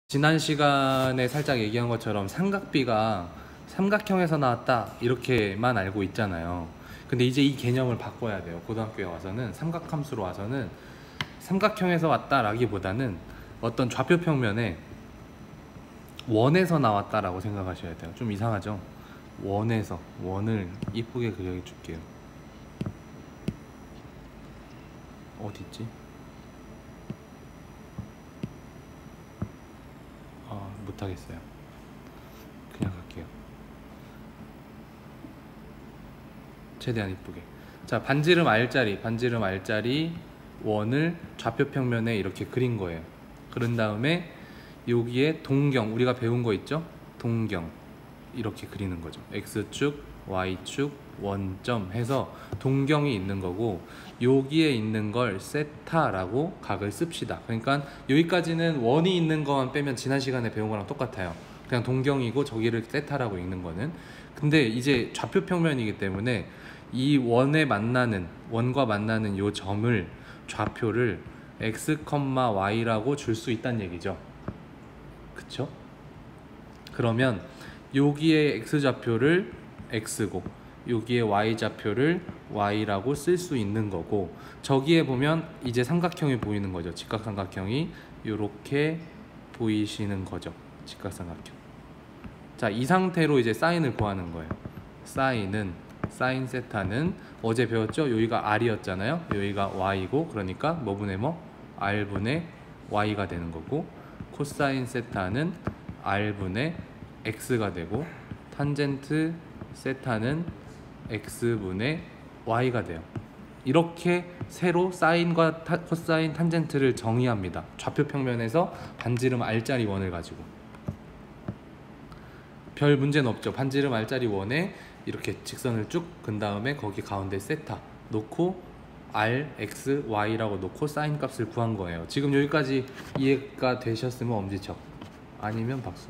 지난 시간에 살짝 얘기한 것처럼 삼각비가 삼각형에서 나왔다 이렇게만 알고 있잖아요. 근데 이제 이 개념을 바꿔야 돼요. 고등학교에 와서는 삼각함수로 와서는 삼각형에서 왔다 라기보다는 어떤 좌표 평면에 원에서 나왔다라고 생각하셔야 돼요. 좀 이상하죠? 원에서, 원을 이쁘게 그려줄게요. 어디 있지? 못하겠어요. 그냥 갈게요. 최대한 이쁘게. 자, 반지름 R자리 원을 좌표 평면에 이렇게 그린 거예요. 그런 다음에 여기에 동경, 우리가 배운 거 있죠? 동경 이렇게 그리는 거죠. X축, Y축, 원점 해서 동경이 있는 거고, 여기에 있는 걸 세타라고 각을 씁시다. 그러니까 여기까지는 원이 있는 것만 빼면 지난 시간에 배운 거랑 똑같아요. 그냥 동경이고 저기를 세타라고 읽는 거는. 근데 이제 좌표 평면이기 때문에 이 원과 만나는 요 점을, 좌표를 x, y라고 줄 수 있다는 얘기죠. 그쵸? 그러면 여기에 x좌표를 x고 여기에 y좌표를 y라고 쓸 수 있는 거고, 저기에 보면 이제 삼각형이 보이는 거죠. 직각삼각형이 이렇게 보이시는 거죠. 직각삼각형. 자, 이 상태로 이제 사인을 구하는 거예요. 사인 세타는 어제 배웠죠? 여기가 r이었잖아요. 여기가 y고, 그러니까 뭐분의 뭐? r분의 y가 되는 거고, 코사인 세타는 r분의 x가 되고, 탄젠트 세타는 x분의 y가 돼요. 이렇게 세로 사인과 코사인, 탄젠트를 정의합니다. 좌표 평면에서 반지름 R자리 원을 가지고. 별 문제는 없죠. 반지름 R자리 원에 이렇게 직선을 쭉 근 다음에 거기 가운데 세타 놓고 R, X, Y라고 놓고 사인 값을 구한 거예요. 지금 여기까지 이해가 되셨으면 엄지척, 아니면 박수.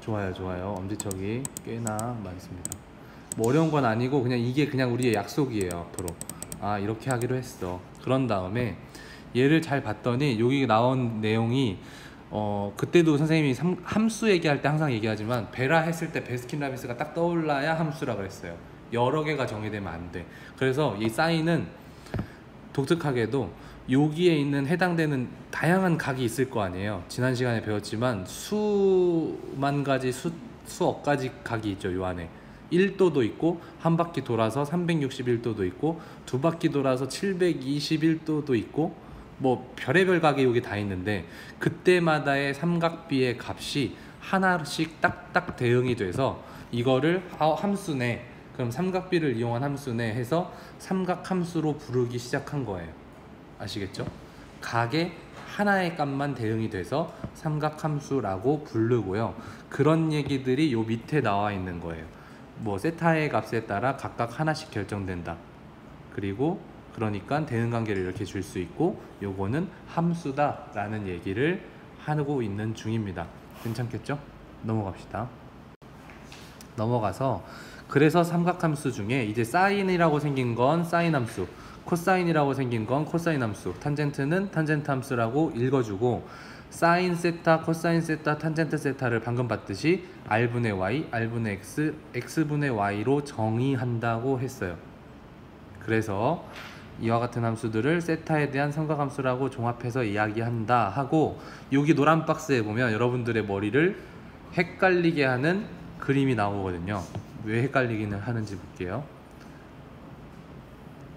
좋아요. 엄지척이 꽤나 많습니다. 뭐 어려운 건 아니고 그냥 이게 그냥 우리의 약속이에요. 앞으로 이렇게 하기로 했어. 그런 다음에 얘를 잘 봤더니 여기 나온 내용이 그때도 선생님이 함수 얘기할 때 항상 얘기하지만, 베라 했을 때 베스킨라빈스가 딱 떠올라야 함수라 그랬어요. 여러 개가 정의되면 안 돼. 그래서 이 사인은 독특하게도 여기에 있는 해당되는 다양한 각이 있을 거 아니에요. 지난 시간에 배웠지만 수만 가지, 수억 가지 각이 있죠. 요 안에 1도도 있고, 한 바퀴 돌아서 361도도 있고, 두 바퀴 돌아서 721도도 있고, 뭐 별의별 각이 여기 다 있는데, 그때마다의 삼각비의 값이 하나씩 딱딱 대응이 돼서 이거를 함수네, 그럼 삼각비를 이용한 함수네 해서 삼각함수로 부르기 시작한 거예요. 아시겠죠? 각의 하나의 값만 대응이 돼서 삼각함수라고 부르고요. 그런 얘기들이 요 밑에 나와 있는 거예요. 뭐 세타의 값에 따라 각각 하나씩 결정된다. 그리고 그러니까 대응관계를 이렇게 줄 수 있고, 요거는 함수다 라는 얘기를 하고 있는 중입니다. 괜찮겠죠? 넘어갑시다. 넘어가서, 그래서 삼각함수 중에 이제 사인이라고 생긴 건 사인 함수, 코사인이라고 생긴 건 코사인 함수, 탄젠트는 탄젠트 함수라고 읽어주고, 사인 세타, 코사인 세타, 탄젠트 세타를 방금 봤듯이 r분의 y, r분의 x, x분의 y로 정의한다고 했어요. 그래서 이와 같은 함수들을 세타에 대한 삼각함수라고 종합해서 이야기한다 하고, 여기 노란 박스에 보면 여러분들의 머리를 헷갈리게 하는 그림이 나오거든요. 왜 헷갈리기는 하는지 볼게요.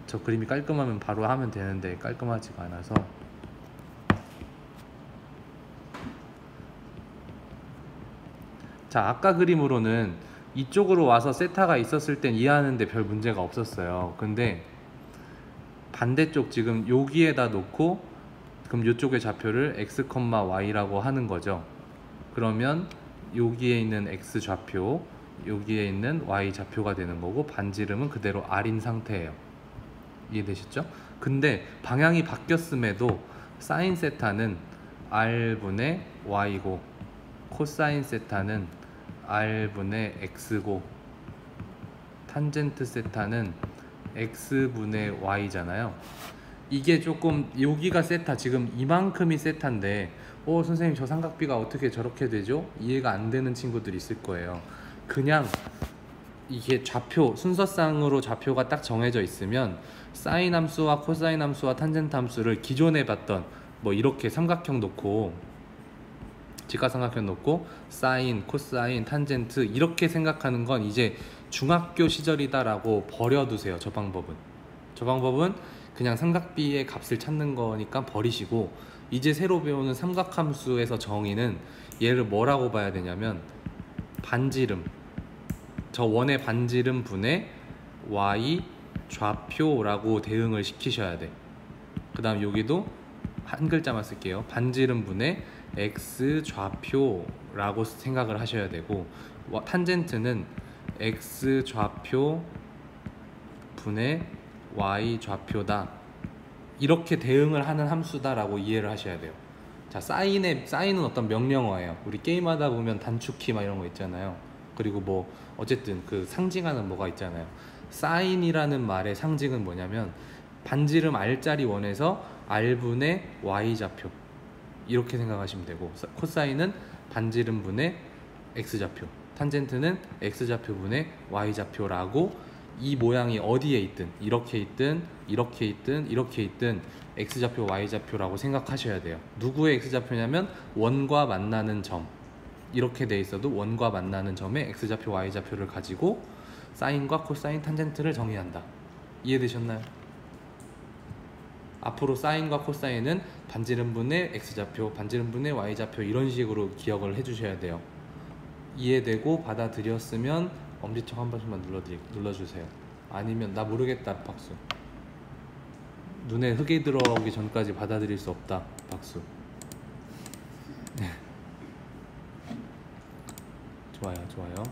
저 그림이 깔끔하면 바로 하면 되는데 깔끔하지가 않아서. 자, 아까 그림으로는 이쪽으로 와서 세타가 있었을 땐 이해하는데 별 문제가 없었어요. 근데 반대쪽, 지금 여기에다 놓고 그럼 이쪽의 좌표를 x, y라고 하는 거죠. 그러면 여기에 있는 x 좌표, 여기에 있는 y 좌표가 되는 거고, 반지름은 그대로 r인 상태예요. 이해되셨죠? 근데 방향이 바뀌었음에도 사인 세타는 r분의 y고, 코사인 세타는 r분의 x고, 탄젠트 세타는 x분의 y잖아요. 이게 조금 여기가 세타, 지금 이만큼이 세타인데 선생님 저 삼각비가 어떻게 저렇게 되죠? 이해가 안 되는 친구들이 있을 거예요. 그냥 이게 좌표, 순서상으로 좌표가 딱 정해져 있으면 사인 함수와 코사인 함수와 탄젠트 함수를 기존에 봤던 뭐 이렇게 삼각형 놓고, 직각삼각형 놓고 사인, 코사인, 탄젠트 이렇게 생각하는 건 이제 중학교 시절이다라고 버려두세요. 저 방법은 그냥 삼각비의 값을 찾는 거니까 버리시고, 이제 새로 배우는 삼각함수에서 정의는 얘를 뭐라고 봐야 되냐면 반지름, 저 원의 반지름 분의 y 좌표라고 대응을 시키셔야 돼. 그 다음 여기도 한 글자만 쓸게요. 반지름 분의 x 좌표라고 생각을 하셔야 되고, 탄젠트는 x 좌표 분의 y 좌표다, 이렇게 대응을 하는 함수다라고 이해를 하셔야 돼요. 자, 사인은 어떤 명령어예요. 우리 게임하다 보면 단축키 막 이런 거 있잖아요. 그리고 뭐 어쨌든 그 상징하는 뭐가 있잖아요. 사인이라는 말의 상징은 뭐냐면 반지름 r짜리 원에서 r분의 y좌표, 이렇게 생각하시면 되고, 코사인은 반지름 분의 x좌표, 탄젠트는 x좌표 분의 y좌표라고, 이 모양이 어디에 있든 이렇게 있든 이렇게 있든 이렇게 있든 x좌표 y좌표라고 생각하셔야 돼요. 누구의 x좌표냐면 원과 만나는 점, 이렇게 돼 있어도 원과 만나는 점에 x좌표 y좌표를 가지고 사인과 코사인, 탄젠트를 정의한다. 이해되셨나요? 앞으로 사인과 코사인은 반지름분의 x좌표, 반지름분의 y좌표, 이런 식으로 기억을 해주셔야 돼요. 이해되고 받아들였으면 엄지척 한 번씩만 눌러주세요. 아니면 나 모르겠다 박수. 눈에 흙이 들어오기 전까지 받아들일 수 없다 박수. 네. 좋아요.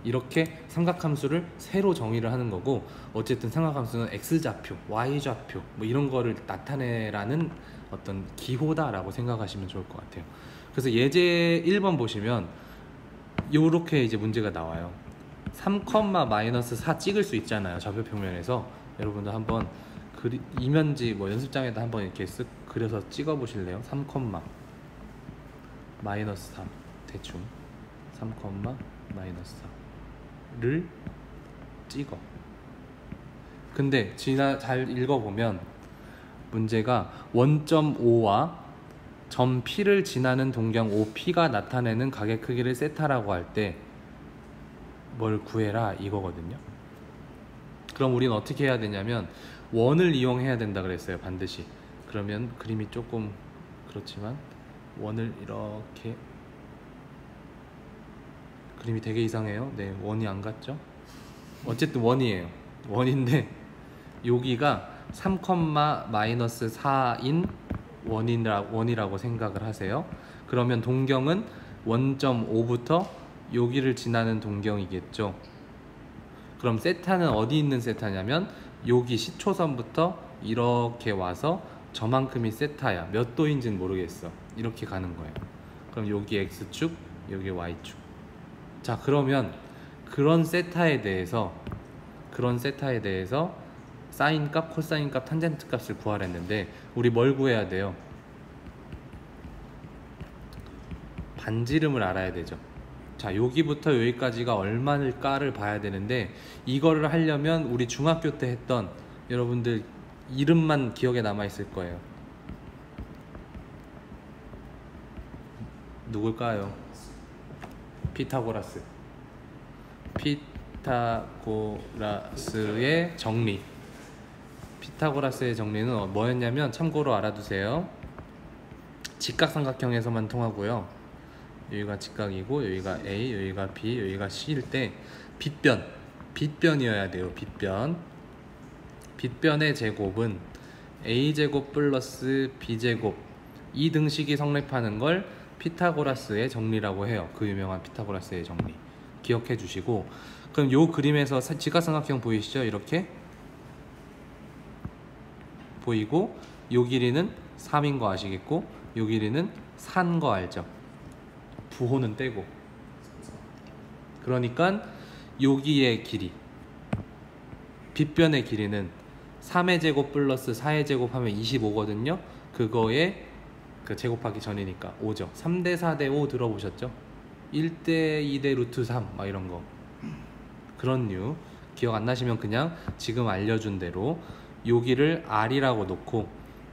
이렇게 삼각함수를 새로 정의를 하는 거고, 어쨌든 삼각함수는 x좌표, y좌표 뭐 이런 거를 나타내라는 어떤 기호다라고 생각하시면 좋을 것 같아요. 그래서 예제 1번 보시면 요렇게 이제 문제가 나와요. 3,-4 찍을 수 있잖아요, 좌표 평면에서. 여러분들 한번 이면지 뭐 연습장에다 한번 이렇게 쓱 그려서 찍어 보실래요? 3,-4 대충 3,-4를 찍어. 근데 잘 읽어보면 문제가 원점 O와 점 P를 지나는 동경 OP가 나타내는 가게 크기를 세타라고 할 때 뭘 구해라 이거거든요. 그럼 우리는 어떻게 해야 되냐면 원을 이용해야 된다 그랬어요, 반드시. 그러면 그림이 조금 그렇지만 원을 이렇게, 그림이 되게 이상해요. 네, 원이 안 같죠? 어쨌든 원이에요. 원인데 여기가 3,-4인 원이라고 생각을 하세요. 그러면 동경은 원점 O부터 여기를 지나는 동경이겠죠. 그럼 세타는 어디 있는 세타냐면 여기 시초선부터 이렇게 와서 저만큼이 세타야. 몇 도인지는 모르겠어. 이렇게 가는 거예요. 그럼 여기 X축, 여기 Y축. 자, 그러면 그런 세타에 대해서 사인 값, 코사인 값, 탄젠트 값을 구하랬는데 우리 뭘 구해야 돼요? 반지름을 알아야 되죠. 자, 여기부터 여기까지가 얼마일까를 봐야 되는데, 이거를 하려면 우리 중학교 때 했던, 여러분들 이름만 기억에 남아 있을 거예요. 누굴까요? 피타고라스의 정리. 피타고라스의 정리는 뭐였냐면, 참고로 알아두세요. 직각삼각형에서만 통하고요. 여기가 직각이고 여기가 A, 여기가 B, 여기가 C일 때 빗변이어야 돼요. 빗변의 제곱은 A제곱 플러스 B제곱, 이 등식이 성립하는 걸 피타고라스의 정리라고 해요. 그 유명한 피타고라스의 정리 기억해 주시고, 그럼 요 그림에서 직각삼각형 보이시죠? 이렇게 보이고, 요 길이는 3인 거 아시겠고, 요 길이는 4인 거 알죠? 부호는 떼고. 그러니까 여기의 길이 빗변의 길이는 3의 제곱 플러스 4의 제곱 하면 25거든요. 그거에 그 제곱하기 전이니까 5죠. 3대 4대 5 들어보셨죠? 1대 2대 루트 3 막 이런 거. 그런 류. 기억 안 나시면 그냥 지금 알려준 대로 여기를 r이라고 놓고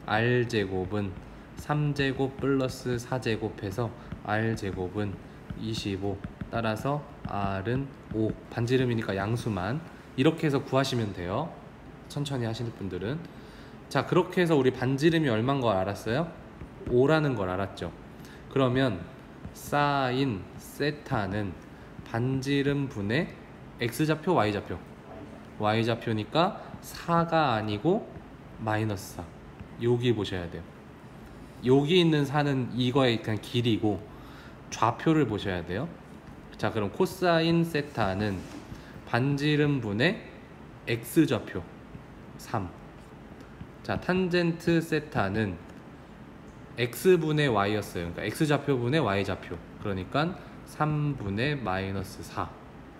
r제곱은 3제곱 플러스 4제곱 해서 r제곱은 25, 따라서 r은 5, 반지름이니까 양수만 이렇게 해서 구하시면 돼요. 천천히 하시는 분들은. 자, 그렇게 해서 우리 반지름이 얼마인 걸 알았어요? 5라는 걸 알았죠. 그러면 사인 세타는 반지름 분의 x좌표 y좌표, y좌표니까 4가 아니고 마이너스 4. 여기 보셔야 돼요. 여기 있는 4는 이거의 그냥 길이고 좌표를 보셔야 돼요. 자, 그럼 코사인 세타는 반지름 분의 x좌표 3. 자, 탄젠트 세타는 x분의 y였어요. 그러니까 x좌표분의 y좌표. 그러니까 3분의 마이너스 4.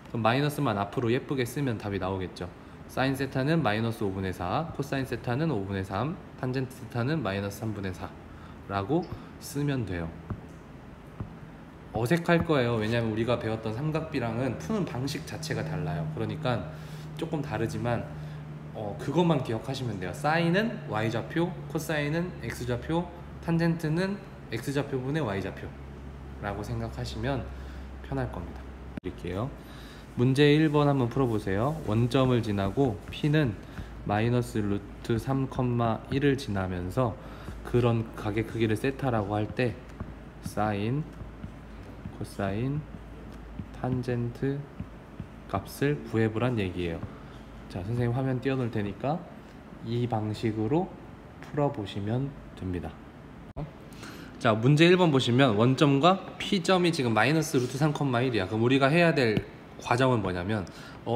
그럼 마이너스만 앞으로 예쁘게 쓰면 답이 나오겠죠. 사인 세타는 마이너스 5분의 4, 코사인 세타는 5분의 3, 탄젠트 세타는 마이너스 3분의 4 라고 쓰면 돼요. 어색할 거예요. 왜냐하면 우리가 배웠던 삼각비랑은 푸는 방식 자체가 달라요. 그러니까 조금 다르지만 그것만 기억하시면 돼요. 사인은 y좌표, 코사인은 x좌표, 탄젠트는 x좌표분의 y좌표 라고 생각하시면 편할 겁니다. 드릴게요. 문제 1번 한번 풀어보세요. 원점을 지나고 p는 마이너스 루트 3,1을 지나면서 그런 가계 크기를 세타라고 할 때 사인, 코사인, 탄젠트 값을 구해보란 얘기예요. 자, 선생님 화면 띄워놓을 테니까 이 방식으로 풀어보시면 됩니다. 자, 문제 1번 보시면 원점과 P점이 지금 마이너스 루트 3,1이야. 그럼 우리가 해야 될 과정은 뭐냐면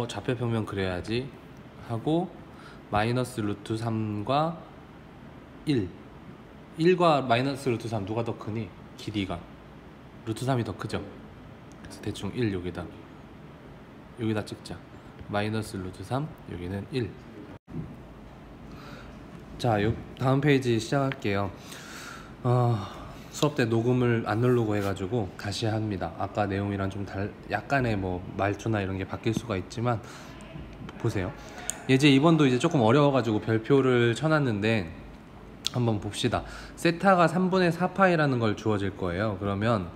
좌표평면 그려야지 하고 마이너스 루트 3과 1과 마이너스 루트 3 누가 더 크니? 길이가 루트 3이 더 크죠? 그래서 대충 1 여기다 찍자. 마이너스 루트 3 여기는 1. 자, 다음 페이지 시작할게요. 수업 때 녹음을 안 누르고 해가지고 다시 합니다. 아까 내용이랑 좀 약간의 뭐 말투나 이런 게 바뀔 수가 있지만 보세요. 예제 2번도 이제 조금 어려워가지고 별표를 쳐놨는데 한번 봅시다. 세타가 3분의 4파이라는 걸 주어질 거예요. 그러면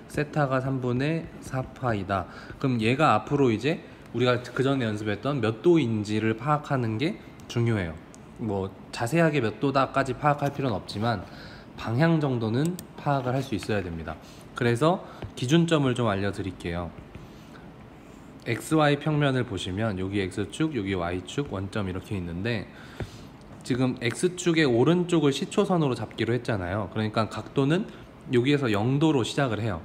세타가 3분의 4파이다. 그럼 얘가 앞으로 이제 우리가 그 전에 연습했던 몇 도인지를 파악하는 게 중요해요. 뭐 자세하게 몇 도다까지 파악할 필요는 없지만 방향 정도는 파악을 할 수 있어야 됩니다. 그래서 기준점을 좀 알려드릴게요. XY 평면을 보시면 여기 X축, 여기 Y축, 원점 이렇게 있는데 지금 X축의 오른쪽을 시초선으로 잡기로 했잖아요. 그러니까 각도는 여기에서 0도로 시작을 해요.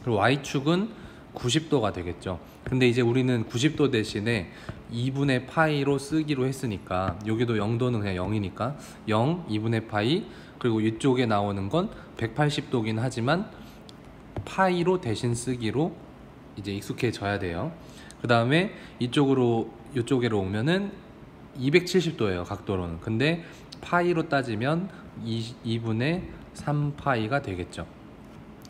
그리고 Y축은 90도가 되겠죠. 근데 이제 우리는 90도 대신에 2분의 파이로 쓰기로 했으니까 여기도 0도는 그냥 0이니까 0, 2분의 파이, 그리고 이쪽에 나오는 건 180도긴 하지만 파이로 대신 쓰기로 이제 익숙해져야 돼요. 그 다음에 이쪽으로 오면은 270도예요, 각도로는. 근데 파이로 따지면 2분의 3파이가 되겠죠.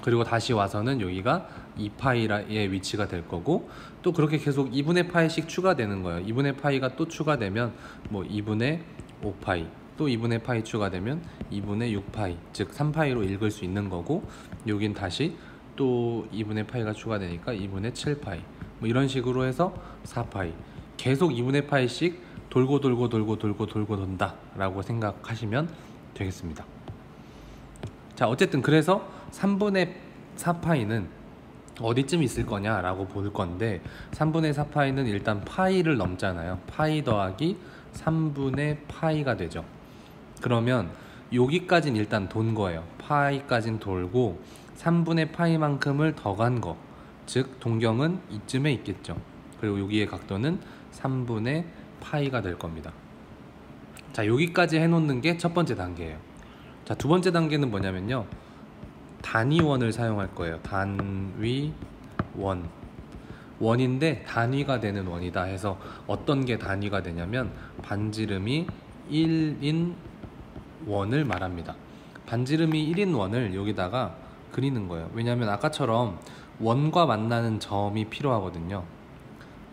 그리고 다시 와서는 여기가 2파이의 위치가 될 거고, 또 그렇게 계속 2분의 파이씩 추가되는 거예요. 2분의 파이가 또 추가되면 뭐 2분의 5파이, 또 2분의 파이 추가되면 2분의 6파이, 즉 3파이로 읽을 수 있는 거고, 여긴 다시 또 2분의 파이가 추가되니까 2분의 7파이, 뭐 이런 식으로 해서 4파이, 계속 2분의 파이씩 돌고 돈다 라고 생각하시면 되겠습니다. 자, 어쨌든 그래서 3분의 4파이는 어디쯤 있을 거냐 라고 볼 건데, 3분의 4파이는 일단 파이를 넘잖아요. 파이 더하기 3분의 파이가 되죠. 그러면 여기까진 일단 돈 거예요. 파이까진 돌고 3분의 파이만큼을 더 간 거, 즉 동경은 이쯤에 있겠죠. 그리고 여기의 각도는 3분의 파이가 될 겁니다. 자, 여기까지 해놓는 게 첫 번째 단계예요. 자, 두 번째 단계는 뭐냐면요, 단위원을 사용할 거예요. 단위원. 원인데 단위가 되는 원이다 해서 어떤 게 단위가 되냐면 반지름이 1인 원을 말합니다. 반지름이 1인 원을 여기다가 그리는 거예요. 왜냐하면 아까처럼 원과 만나는 점이 필요하거든요.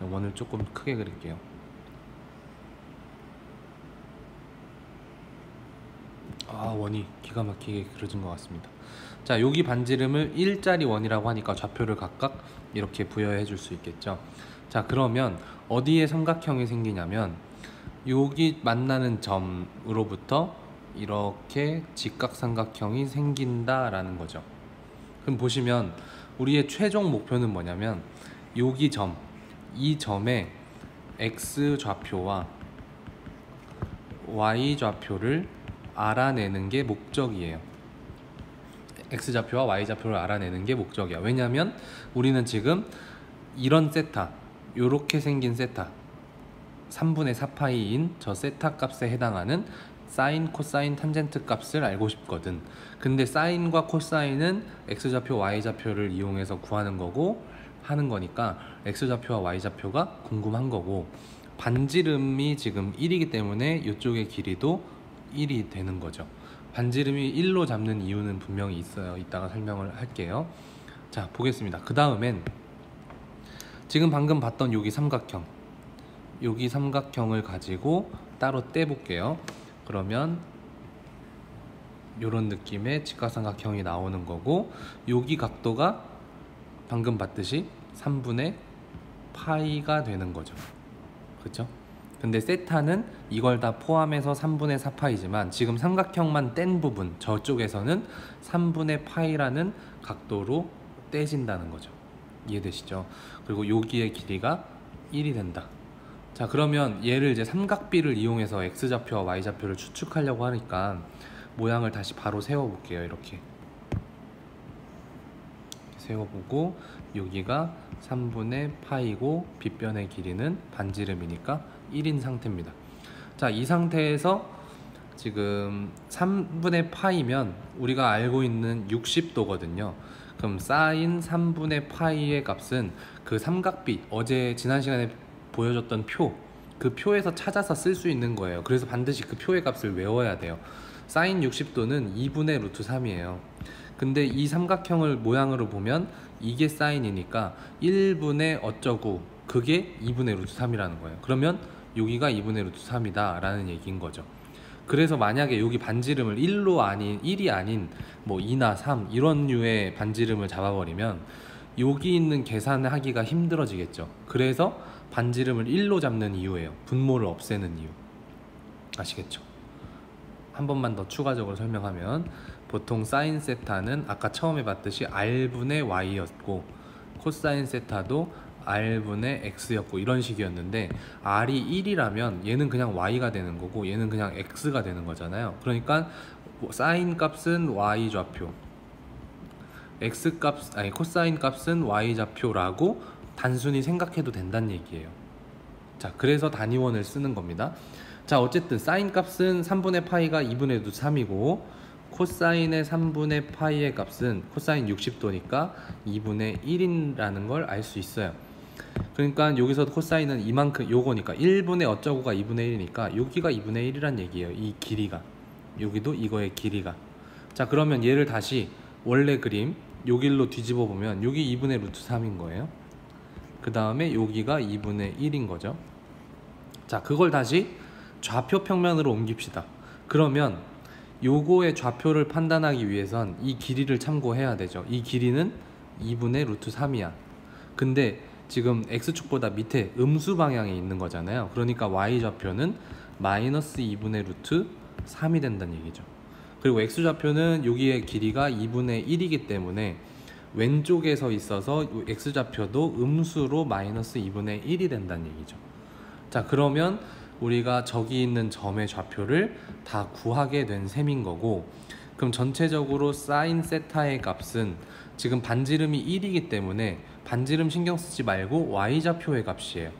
원을 조금 크게 그릴게요. 원이 기가 막히게 그려진 것 같습니다. 자, 여기 반지름을 1짜리 원이라고 하니까 좌표를 각각 이렇게 부여해 줄 수 있겠죠. 자, 그러면 어디에 삼각형이 생기냐면 여기 만나는 점으로부터 이렇게 직각삼각형이 생긴다라는 거죠. 그럼 보시면 우리의 최종 목표는 뭐냐면 여기 점, 이 점에 x 좌표와 y 좌표를 알아내는 게 목적이에요. x좌표와 y좌표를 알아내는 게 목적이야. 왜냐하면 우리는 지금 이런 세타, 요렇게 생긴 세타 3분의 4파이인 저 세타 값에 해당하는 사인, 코사인, 탄젠트 값을 알고 싶거든. 근데 사인과 코사인은 x좌표, y좌표를 이용해서 구하는 거고 하는 거니까 x좌표와 y좌표가 궁금한 거고, 반지름이 지금 1이기 때문에 이쪽의 길이도 1이 되는 거죠. 반지름이 1로 잡는 이유는 분명히 있어요. 이따가 설명을 할게요. 자, 보겠습니다. 그 다음엔 지금 방금 봤던 여기 삼각형, 여기 삼각형을 가지고 따로 떼볼게요. 그러면 이런 느낌의 직각삼각형이 나오는 거고, 여기 각도가 방금 봤듯이 3분의 파이가 되는 거죠. 그렇죠? 근데 세타는 이걸 다 포함해서 3분의 4파이지만 지금 삼각형만 뗀 부분 저쪽에서는 3분의 파이라는 각도로 떼진다는 거죠. 이해되시죠? 그리고 여기의 길이가 1이 된다. 자, 그러면 얘를 이제 삼각비를 이용해서 x좌표와 y좌표를 추측하려고 하니까 모양을 다시 바로 세워볼게요. 이렇게 세워보고 여기가 3분의 파이고 빗변의 길이는 반지름이니까 1인 상태입니다. 자, 이 상태에서 지금 3분의 파이면 우리가 알고 있는 60도거든요. 그럼 사인 3분의 파이의 값은 그 삼각비, 어제 지난 시간에 보여줬던 표, 그 표에서 찾아서 쓸 수 있는 거예요. 그래서 반드시 그 표의 값을 외워야 돼요. 사인 60도는 2분의 루트 3이에요. 근데 이 삼각형을 모양으로 보면 이게 사인이니까 1분의 어쩌고 그게 2분의 루트 3이라는 거예요. 그러면 여기가 2분의 루트 3이다 라는 얘기인 거죠. 그래서 만약에 여기 반지름을 1이 아닌 뭐 2나 3 이런 류의 반지름을 잡아버리면 여기 있는 계산을 하기가 힘들어지겠죠. 그래서 반지름을 1로 잡는 이유예요. 분모를 없애는 이유. 아시겠죠? 한 번만 더 추가적으로 설명하면 보통 사인 세타는 아까 처음에 봤듯이 r분의 y였고 코사인 세타도 r분의 x였고 이런 식이었는데 r이 1이라면 얘는 그냥 y가 되는 거고 얘는 그냥 x가 되는 거잖아요. 그러니까 사인 값은 y 좌표, x 값, 아니 코사인 값은 y 좌표라고 단순히 생각해도 된다는 얘기예요. 자, 그래서 단위원을 쓰는 겁니다. 자, 어쨌든 사인 값은 3분의 파이가 2분의 루트 3이고 코사인의 3분의 파이의 값은 코사인 60도니까 2분의 1이라는 걸 알 수 있어요. 그러니까 여기서 코사인은 이만큼 요거니까 1분의 어쩌고가 2분의 1이니까 여기가 2분의 1이란 얘기예요. 이 길이가, 여기도 이거의 길이가. 자, 그러면 얘를 다시 원래 그림 요 길로 뒤집어 보면 여기 2분의 루트 3인 거예요. 그 다음에 여기가 2분의 1인 거죠. 자, 그걸 다시 좌표 평면으로 옮깁시다. 그러면 요거의 좌표를 판단하기 위해선 이 길이를 참고해야 되죠. 이 길이는 2분의 루트 3이야. 근데 지금 x축보다 밑에 음수 방향에 있는 거잖아요. 그러니까 y좌표는 마이너스 2분의 루트 3이 된다는 얘기죠. 그리고 x좌표는 여기의 길이가 2분의 1이기 때문에 왼쪽에서 있어서 x좌표도 음수로 마이너스 2분의 1이 된다는 얘기죠. 자, 그러면 우리가 저기 있는 점의 좌표를 다 구하게 된 셈인 거고, 그럼 전체적으로 사인 세타의 값은 지금 반지름이 1이기 때문에 반지름 신경 쓰지 말고 y좌표의 값이에요.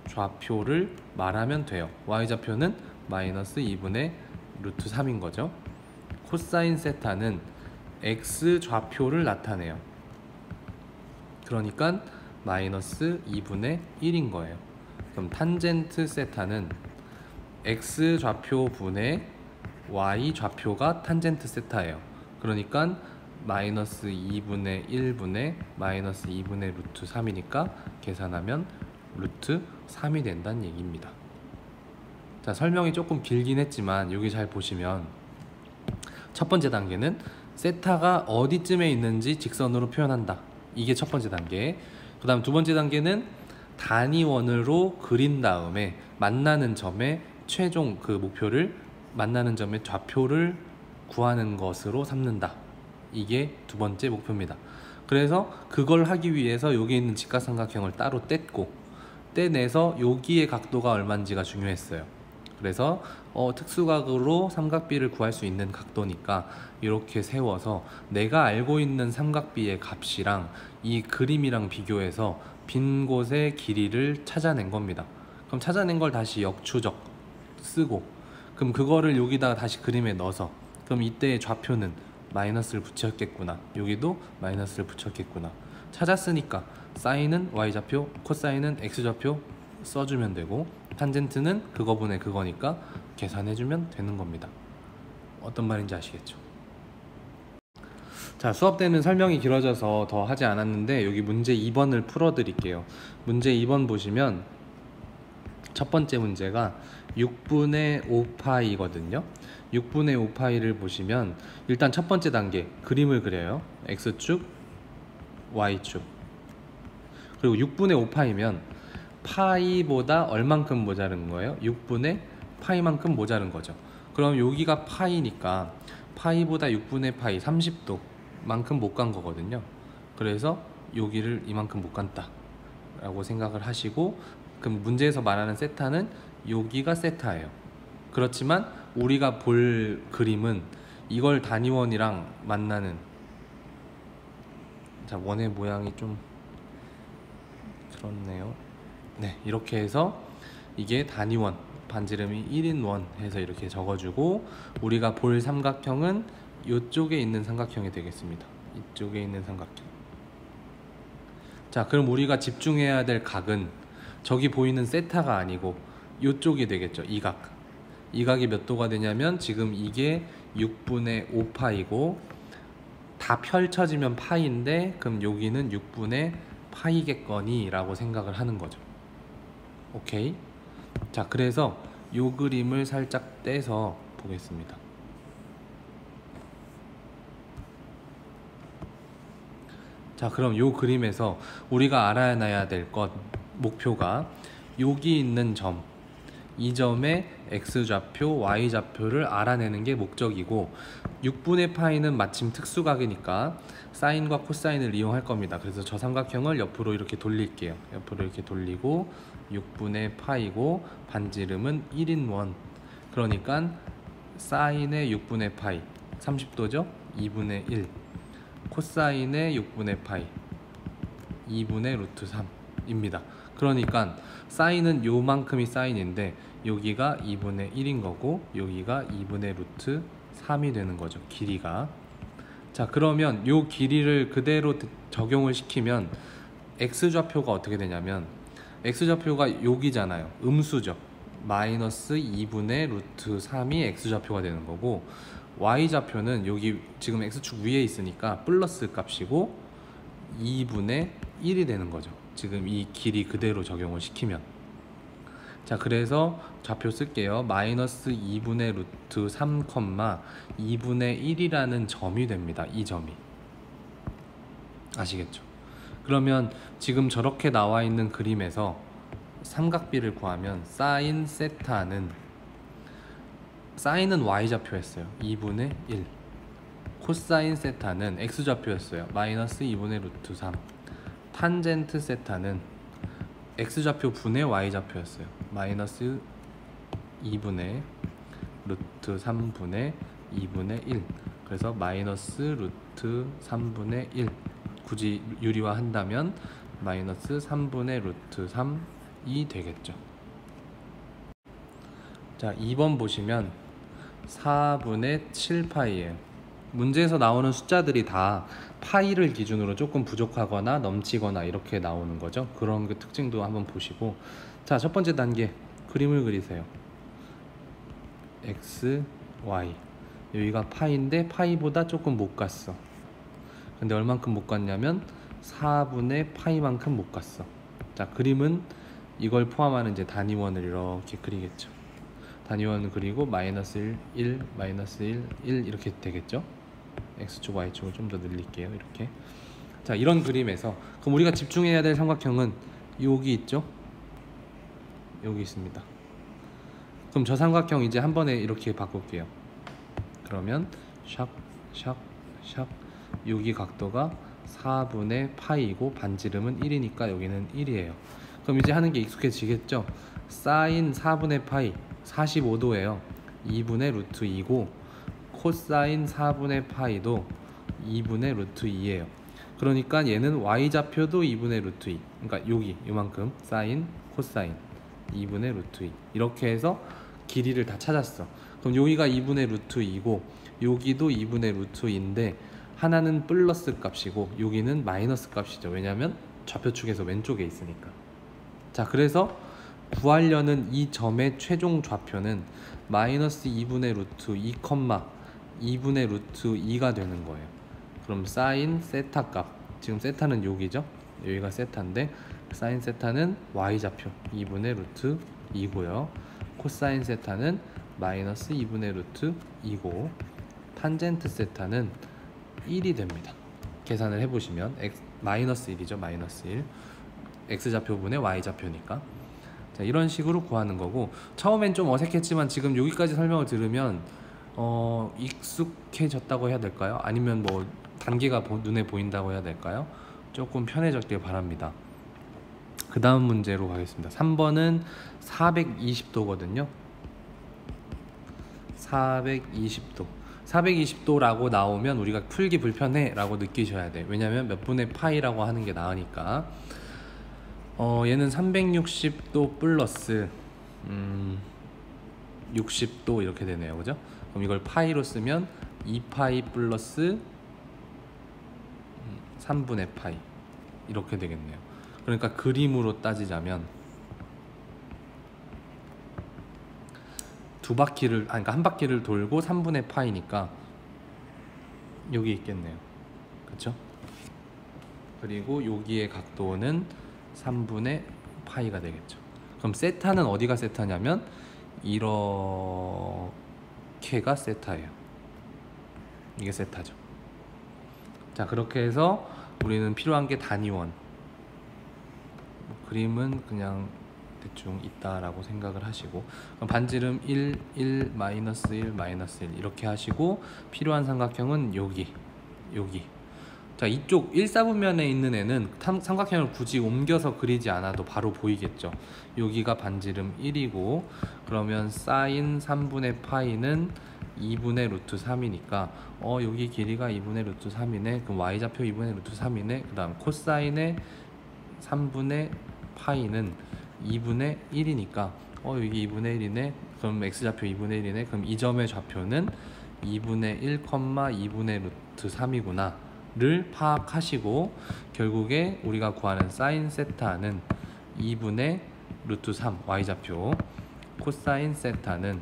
y좌표를 말하면 돼요. y좌표는 마이너스 2분의 루트 3인 거죠. 코사인 세타는 x좌표를 나타내요. 그러니까 마이너스 2분의 1인 거예요. 그럼 탄젠트 세타는 x 좌표 분의 y 좌표가 탄젠트 세타예요. 그러니까 마이너스 2분의 1분의 마이너스 2분의 루트 3이니까 계산하면 루트 3이 된다는 얘기입니다. 자, 설명이 조금 길긴 했지만 여기 잘 보시면 첫 번째 단계는 세타가 어디쯤에 있는지 직선으로 표현한다. 이게 첫 번째 단계. 그 다음 두 번째 단계는 단위원으로 그린 다음에 만나는 점의 최종 그 목표를 만나는 점의 좌표를 구하는 것으로 삼는다. 이게 두 번째 목표입니다. 그래서 그걸 하기 위해서 여기 있는 직각삼각형을 따로 떼내서 여기의 각도가 얼마인지가 중요했어요. 그래서 특수각으로 삼각비를 구할 수 있는 각도니까 이렇게 세워서 내가 알고 있는 삼각비의 값이랑 이 그림이랑 비교해서 빈 곳의 길이를 찾아낸 겁니다. 그럼 찾아낸 걸 다시 역추적 쓰고, 그럼 그거를 여기다가 다시 그림에 넣어서, 그럼 이때의 좌표는 마이너스를 붙였겠구나, 여기도 마이너스를 붙였겠구나, 찾았으니까 사인은 y좌표, 코사인은 x좌표 써주면 되고, 탄젠트는 그거분의 그거니까 계산해주면 되는 겁니다. 어떤 말인지 아시겠죠? 자, 수업 때는 설명이 길어져서 더 하지 않았는데 여기 문제 2번을 풀어드릴게요. 문제 2번 보시면 첫 번째 문제가 6분의 5파이거든요. 6분의 5파이를 보시면 일단 첫 번째 단계 그림을 그려요. x축, y축. 그리고 6분의 5파이면 파이보다 얼만큼 모자른 거예요? 6분의 파이만큼 모자른 거죠. 그럼 여기가 파이니까 파이보다 6분의 파이 30도 만큼 못 간 거거든요. 그래서 여기를 이만큼 못 간다 라고 생각을 하시고, 그럼 문제에서 말하는 세타는 여기가 세타예요. 그렇지만 우리가 볼 그림은 이걸 단위원이랑 만나는, 자, 원의 모양이 좀 그렇네요. 네, 이렇게 해서 이게 단위원, 반지름이 1인 원 해서 이렇게 적어주고, 우리가 볼 삼각형은 이쪽에 있는 삼각형이 되겠습니다. 이쪽에 있는 삼각형. 자, 그럼 우리가 집중해야 될 각은 저기 보이는 세타가 아니고 이쪽이 되겠죠. 이 각. 이 각이 몇 도가 되냐면 지금 이게 6분의 5파이고 다 펼쳐지면 파이인데, 그럼 여기는 6분의 파이겠거니 라고 생각을 하는 거죠. 오케이? 자, 그래서 요 그림을 살짝 떼서 보겠습니다. 자, 그럼 요 그림에서 우리가 알아놔야 될 것, 목표가 여기 있는 점, 이 점의 x좌표, y좌표를 알아내는 게 목적이고, 6분의 파이는 마침 특수각이니까 사인과 코사인을 이용할 겁니다. 그래서 저 삼각형을 옆으로 이렇게 돌릴게요. 옆으로 이렇게 돌리고 6분의 파이고 반지름은 1인 원. 그러니까 사인의 6분의 파이 30도죠? 2분의 1. 코사인의 6분의 파이 2분의 루트 3입니다. 그러니까 사인은 요만큼이 사인인데 여기가 2분의 1인 거고 여기가 2분의 루트 3이 되는 거죠, 길이가. 자, 그러면 요 길이를 그대로 적용을 시키면 x좌표가 어떻게 되냐면, x좌표가 여기잖아요. 음수죠. 마이너스 2분의 루트 3이 x좌표가 되는 거고, y좌표는 여기 지금 x축 위에 있으니까 플러스 값이고 2분의 1이 되는 거죠. 지금 이 길이 그대로 적용을 시키면. 자, 그래서 좌표 쓸게요. 마이너스 2분의 루트 3, 2분의 1이라는 점이 됩니다. 이 점이. 아시겠죠? 그러면 지금 저렇게 나와 있는 그림에서 삼각비를 구하면 사인 세타는, 사인은 y좌표였어요. 2분의 1. 코사인 세타는 x좌표였어요. 마이너스 2분의 루트 3. 탄젠트 세타는 x좌표 분의 y좌표였어요. 마이너스 2분의 루트 3분의 2분의 1. 그래서 마이너스 루트 3분의 1. 굳이 유리화 한다면 마이너스 3분의 루트 3이 되겠죠. 자, 2번 보시면 4분의 7파이예요. 문제에서 나오는 숫자들이 다 파이를 기준으로 조금 부족하거나 넘치거나 이렇게 나오는 거죠. 그런 그 특징도 한번 보시고, 자, 첫 번째 단계 그림을 그리세요. x, y. 여기가 파이인데 파이보다 조금 못 갔어. 근데 얼만큼 못 갔냐면 4분의 파이만큼 못 갔어. 자, 그림은 이걸 포함하는 이제 단위원을 이렇게 그리겠죠. 단위원 그리고 마이너스 1, 1, 마이너스 1, 1 이렇게 되겠죠. x축, y축을 좀 더 늘릴게요. 이렇게. 자, 이런 그림에서 그럼 우리가 집중해야 될 삼각형은 여기 있죠. 여기 있습니다. 그럼 저 삼각형 이제 한 번에 이렇게 바꿀게요. 그러면 샥, 샥, 샥. 여기 각도가 4분의 파이고 반지름은 1이니까 여기는 1이에요. 그럼 이제 하는 게 익숙해지겠죠. 사인 4분의 파이 45도예요. 2분의 루트 2고 코사인 4분의 파이도 2분의 루트 2예요. 그러니까 얘는 y좌표도 2분의 루트 2. 그러니까 여기 이만큼 사인, 코사인 2분의 루트 2. 이렇게 해서 길이를 다 찾았어. 그럼 여기가 2분의 루트 2고 여기도 2분의 루트 2인데 하나는 플러스 값이고 여기는 마이너스 값이죠. 왜냐하면 좌표축에서 왼쪽에 있으니까. 자, 그래서 구하려는 이 점의 최종 좌표는 마이너스 2분의 루트 2, 2분의 루트 2가 되는 거예요. 그럼 사인 세타 값, 지금 세타는 여기죠. 여기가 세타인데 사인 세타는 y좌표 2분의 루트 2고요. 코사인 세타는 마이너스 2분의 루트 2고 탄젠트 세타는 1이 됩니다. 계산을 해보시면 마이너스 1이죠. 마이너스 1. x좌표분의 y좌표니까. 자, 이런 식으로 구하는 거고, 처음엔 좀 어색했지만 지금 여기까지 설명을 들으면 익숙해졌다고 해야 될까요? 아니면 뭐 단계가 눈에 보인다고 해야 될까요? 조금 편해졌길 바랍니다. 그 다음 문제로 가겠습니다. 3번은 420도거든요 420도 420도라고 나오면 우리가 풀기 불편해 라고 느끼셔야 돼. 왜냐면 몇 분의 파이라고 하는 게 나으니까. 얘는 360도 플러스 60도 이렇게 되네요. 그죠? 그럼 이걸 파이로 쓰면 2파이 플러스 3분의 파이 이렇게 되겠네요. 그러니까 그림으로 따지자면 두 바퀴를, 그러니까 한 바퀴를 돌고 3분의 파이니까 여기 있겠네요. 그쵸? 그리고 여기의 각도는 3분의 파이가 되겠죠. 그럼 세타는 어디가 세타냐면 이렇게가 세타예요. 이게 세타죠. 자, 그렇게 해서 우리는 필요한 게 단위원. 그림은 그냥 대충 있다라고 생각을 하시고, 그럼 반지름 1, 1, 마이너스 1, 마이너스 1 이렇게 하시고 필요한 삼각형은 여기. 자, 이쪽 1사분면에 있는 애는 삼각형을 굳이 옮겨서 그리지 않아도 바로 보이겠죠. 여기가 반지름 1이고 그러면 사인 3분의 파이는 2분의 루트 3이니까 여기 길이가 2분의 루트 3이네. 그럼 y좌표 2분의 루트 3이네. 그 다음 코사인의 3분의 파이는 2분의 1이니까 여기 2분의 1이네. 그럼 x좌표 2분의 1이네. 그럼 이 점의 좌표는 2분의 1, 2분의 루트 3이구나 를 파악하시고, 결국에 우리가 구하는 사인 세타는 2분의 루트 3 y좌표, 코사인 세타는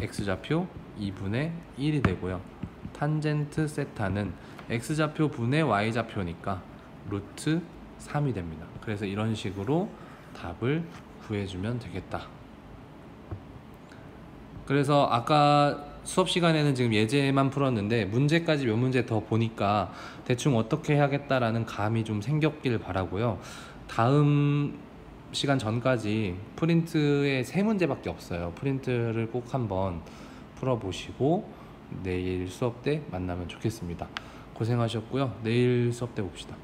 x좌표 2분의 1이 되고요. 탄젠트 세타는 x좌표 분의 y좌표니까 루트 3이 됩니다. 그래서 이런 식으로 답을 구해주면 되겠다. 그래서 아까 수업 시간에는 지금 예제만 풀었는데 문제까지 몇 문제 더 보니까 대충 어떻게 해야겠다라는 감이 좀 생겼길 바라고요. 다음 시간 전까지 프린트에 3문제밖에 없어요. 프린트를 꼭 한번 풀어보시고 내일 수업 때 만나면 좋겠습니다. 고생하셨고요. 내일 수업 때 봅시다.